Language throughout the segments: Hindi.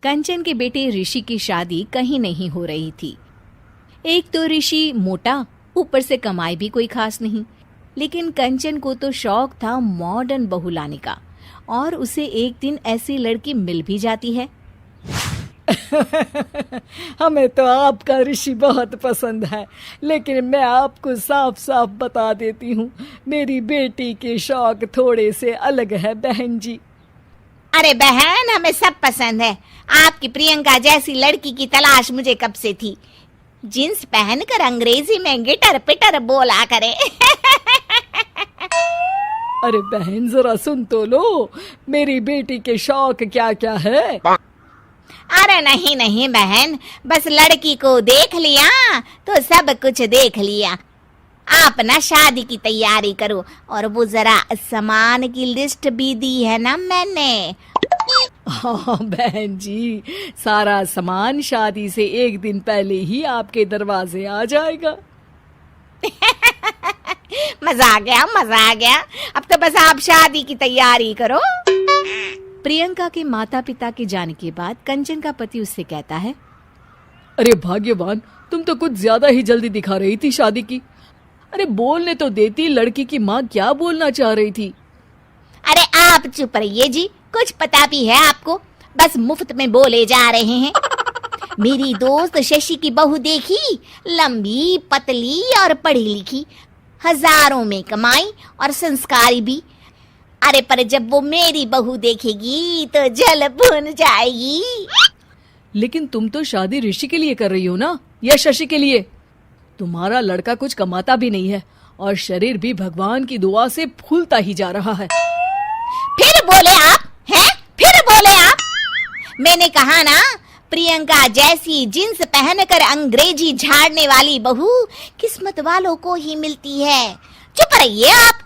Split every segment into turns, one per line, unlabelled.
कंचन के बेटे ऋषि की शादी कहीं नहीं हो रही थी। एक तो ऋषि मोटा, ऊपर से कमाई भी कोई खास नहीं। लेकिन कंचन को तो शौक था मॉडर्न बहू लाने का, और उसे एक दिन ऐसी लड़की मिल भी जाती है।
हमें तो आपका ऋषि बहुत पसंद है, लेकिन मैं आपको साफ साफ बता देती हूँ, मेरी बेटी के शौक थोड़े से अलग है बहन जी।
अरे बहन, हमें सब पसंद है। आपकी प्रियंका जैसी लड़की की तलाश मुझे कब से थी। जींस पहनकर अंग्रेजी में गिटर पिटर बोला करे।
अरे बहन, जरा सुन तो लो, मेरी बेटी के शौक क्या क्या है।
अरे नहीं नहीं बहन, बस लड़की को देख लिया तो सब कुछ देख लिया। आप ना शादी की तैयारी करो, और वो जरा सामान की लिस्ट भी दी है ना मैंने।
हाँ बहन जी, सारा सामान शादी से एक दिन पहले ही आपके दरवाजे आ जाएगा।
मजा आ गया, मजा आ गया। अब तो बस आप शादी की तैयारी करो।
प्रियंका के माता पिता के जाने के बाद कंचन का पति उससे कहता है,
अरे भाग्यवान, तुम तो कुछ ज्यादा ही जल्दी दिखा रही थी शादी की। अरे बोलने तो देती, लड़की की माँ क्या बोलना चाह रही थी।
अरे आप चुप रहिए जी, कुछ पता भी है आपको, बस मुफ्त में बोले जा रहे हैं। मेरी दोस्त शशि की बहू देखी, लंबी पतली और पढ़ी लिखी, हजारों में कमाई और संस्कारी भी। अरे पर जब वो मेरी बहू देखेगी तो जल भुन जाएगी।
लेकिन तुम तो शादी ऋषि के लिए कर रही हो ना, या शशि के लिए? तुम्हारा लड़का कुछ कमाता भी नहीं है, और शरीर भी भगवान की दुआ से फूलता ही जा रहा है।
फिर बोले आप हैं? फिर बोले आप? मैंने कहा ना, प्रियंका जैसी जींस पहनकर अंग्रेजी झाड़ने वाली बहू किस्मत वालों को ही मिलती है। चुप रहिए आप।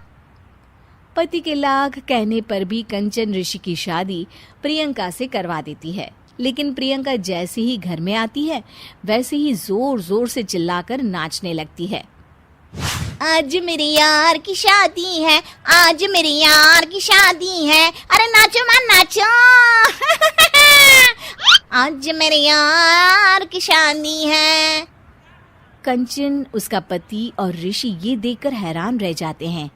पति के लाख कहने पर भी कंचन ऋषि की शादी प्रियंका से करवा देती है। लेकिन प्रियंका जैसे ही घर में आती है, वैसे ही जोर जोर से चिल्लाकर नाचने लगती है।
आज मेरे यार की शादी है, आज मेरे यार की शादी है। अरे नाचो मां नाचो। आज मेरे यार की शादी है।
कंचन, उसका पति और ऋषि ये देखकर हैरान रह जाते हैं।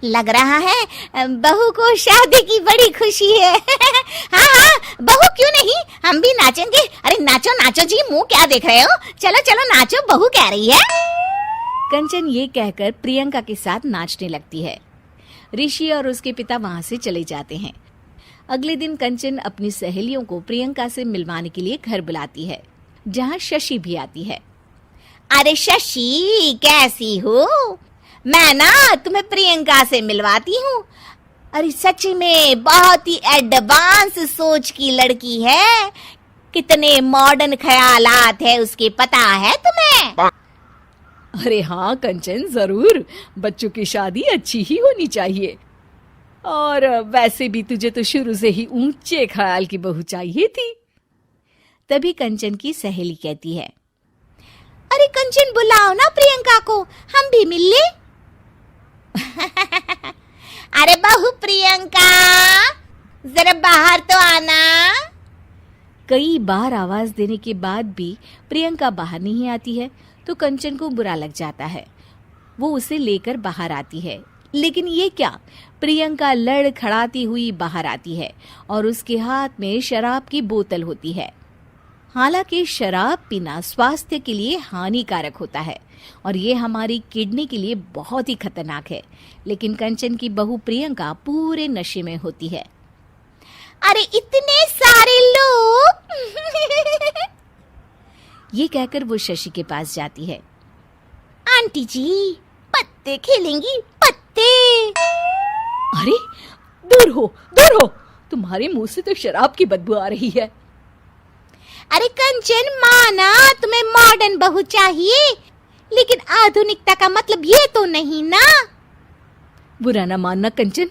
लग रहा है बहू को शादी की बड़ी खुशी है। हाँ हाँ, बहू क्यों नहीं, हम भी नाचेंगे। अरे नाचो नाचो जी, मुंह क्या देख रहे हो, चलो चलो नाचो, बहू कह रही है।
कंचन ये कहकर प्रियंका के साथ नाचने लगती है। ऋषि और उसके पिता वहां से चले जाते हैं। अगले दिन कंचन अपनी सहेलियों को प्रियंका से मिलवाने के लिए घर बुलाती है, जहाँ शशि भी आती है।
अरे शशि, कैसी हो? मैं ना तुम्हें प्रियंका से मिलवाती हूँ। अरे सच में बहुत ही एडवांस सोच की लड़की है। कितने मॉडर्न ख्यालात है उसके, पता है तुम्हें?
अरे हाँ कंचन, जरूर। बच्चों की शादी अच्छी ही होनी चाहिए, और वैसे भी तुझे तो शुरू से ही ऊंचे ख्याल की बहू चाहिए थी।
तभी कंचन की सहेली कहती है,
अरे कंचन, बुलाओ ना प्रियंका को, हम भी मिल ले। अरे बहू प्रियंका, जरा बाहर तो आना।
कई बार आवाज देने के बाद भी प्रियंका बाहर नहीं आती है, तो कंचन को बुरा लग जाता है। वो उसे लेकर बाहर आती है, लेकिन ये क्या, प्रियंका लड़खड़ाती हुई बाहर आती है और उसके हाथ में शराब की बोतल होती है। हालांकि शराब पीना स्वास्थ्य के लिए हानिकारक होता है और ये हमारी किडनी के लिए बहुत ही खतरनाक है, लेकिन कंचन की बहू प्रियंका पूरे नशे में होती है।
अरे इतने सारे लोग।
ये कहकर वो शशि के पास जाती है।
आंटी जी, पत्ते खेलेंगी, पत्ते।
अरे दूर हो, दूर हो, तुम्हारे मुंह से तो शराब की बदबू आ रही है।
अरे कंचन, माना तुम्हें मॉडर्न बहू चाहिए, लेकिन आधुनिकता का मतलब ये तो नहीं ना।
बुरा ना मानना कंचन,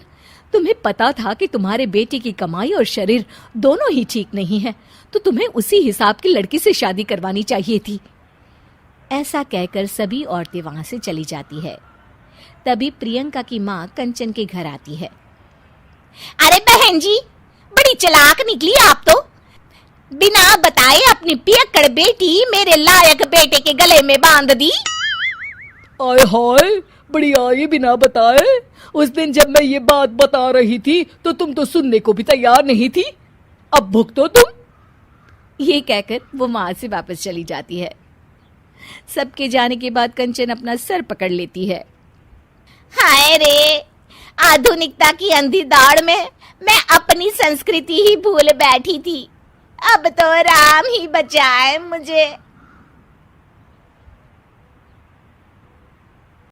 तुम्हें पता था कि तुम्हारे बेटे की कमाई और शरीर दोनों ही ठीक नहीं है, तो तुम्हें उसी हिसाब की लड़की से शादी करवानी चाहिए थी।
ऐसा कहकर सभी औरतें वहां से चली जाती है। तभी प्रियंका की माँ कंचन के घर आती है।
अरे बहन जी, बड़ी चालाक निकली आप तो। बिना बताए अपनी पियक्कड़ बेटी मेरे लायक बेटे के गले में बांध दी।
आय हाय, बड़ी आई बिना बताए। उस दिन जब मैं ये बात बता रही थी तो तुम तो सुनने को भी तैयार नहीं थी। अब भुगतो तुम।
ये कहकर वो वहां से वापस चली जाती है। सबके जाने के बाद कंचन अपना सर पकड़ लेती है।
हाय रे, आधुनिकता की अंधी दौड़ में मैं अपनी संस्कृति ही भूल बैठी थी। अब तो राम ही बचाए मुझे।